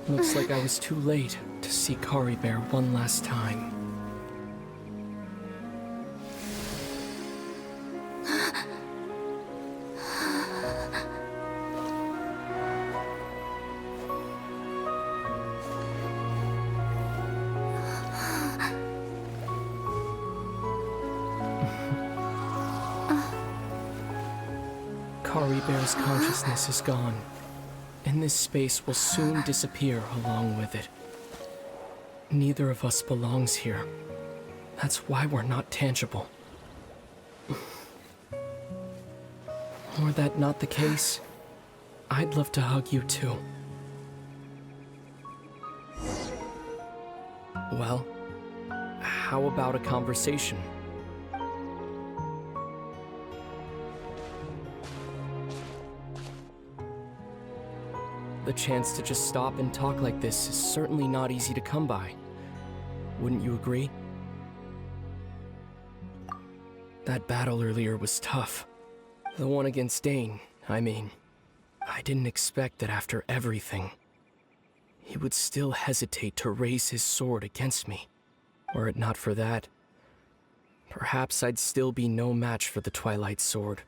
Looks like I was too late to see Kari Bear one last time. Kari Bear's consciousness is gone, and this space will soon disappear along with it. Neither of us belongs here. That's why we're not tangible. Were that not the case, I'd love to hug you too. Well, how about a conversation? The chance to just stop and talk like this is certainly not easy to come by. Wouldn't you agree? That battle earlier was tough. The one against Dane, I mean. I didn't expect that after everything, he would still hesitate to raise his sword against me. Were it not for that, perhaps I'd still be no match for the Twilight Sword.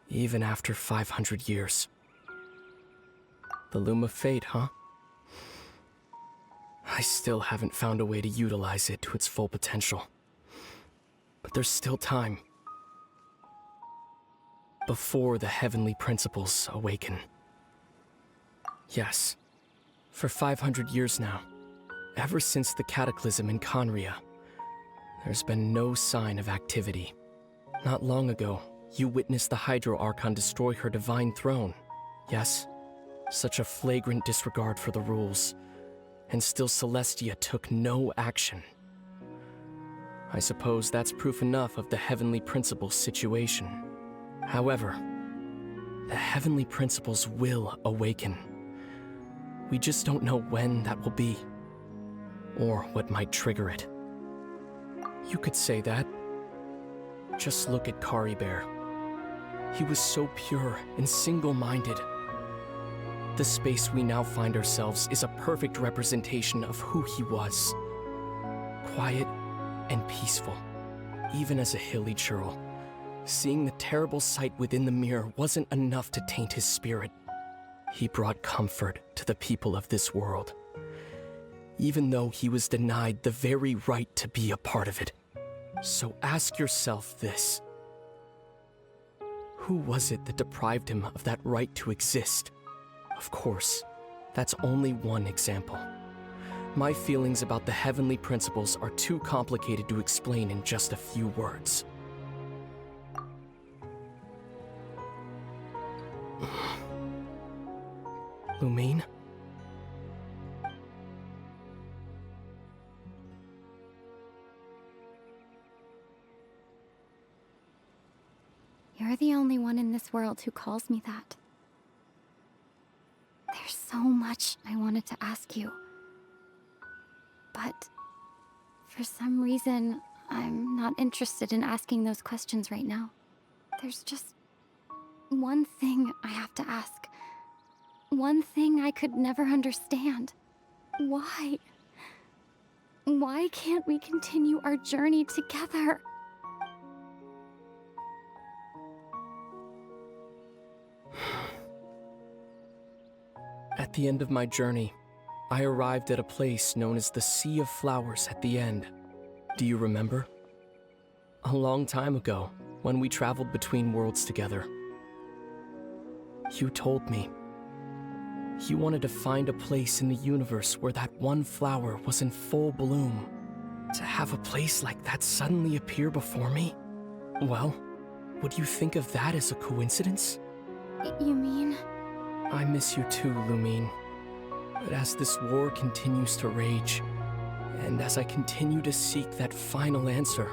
Even after 500 years. The Loom of Fate, huh? I still haven't found a way to utilize it to its full potential. But there's still time. Before the heavenly principles awaken. Yes, for 500 years now, ever since the cataclysm in Conria, there's been no sign of activity. Not long ago, you witnessed the Hydro Archon destroy her divine throne, yes? Such a flagrant disregard for the rules, and still Celestia took no action. I suppose that's proof enough of the Heavenly Principles situation. However, the Heavenly Principles will awaken. We just don't know when that will be, or what might trigger it. You could say that. Just look at Kari Bear. He was so pure and single-minded. The space we now find ourselves is a perfect representation of who he was. Quiet and peaceful, even as a hilly churl. Seeing the terrible sight within the mirror wasn't enough to taint his spirit. He brought comfort to the people of this world, even though he was denied the very right to be a part of it. So ask yourself this. Who was it that deprived him of that right to exist? Of course, that's only one example. My feelings about the Heavenly Principles are too complicated to explain in just a few words. Lumine? You're the only one in this world who calls me that. There's so much I wanted to ask you. But for some reason, I'm not interested in asking those questions right now. There's just one thing I have to ask. One thing I could never understand. Why? Why can't we continue our journey together? At the end of my journey, I arrived at a place known as the Sea of Flowers at the end. Do you remember? A long time ago, when we traveled between worlds together. You told me you wanted to find a place in the universe where that one flower was in full bloom. To have a place like that suddenly appear before me? Well, would you think of that as a coincidence? You mean? I miss you too, Lumine. But as this war continues to rage, and as I continue to seek that final answer,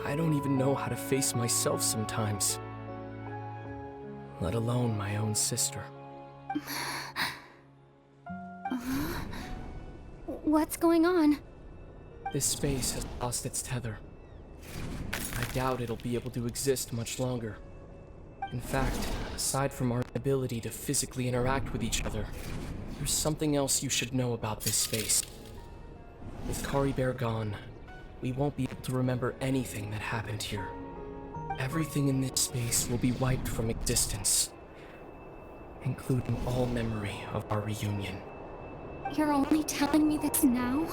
I don't even know how to face myself sometimes. Let alone my own sister. What's going on? This space has lost its tether. I doubt it'll be able to exist much longer. In fact, aside from our ability to physically interact with each other, There's something else you should know about this space. With Kari Bear gone, we won't be able to remember anything that happened here. Everything in this space will be wiped from existence, including all memory of our reunion. You're only telling me this now?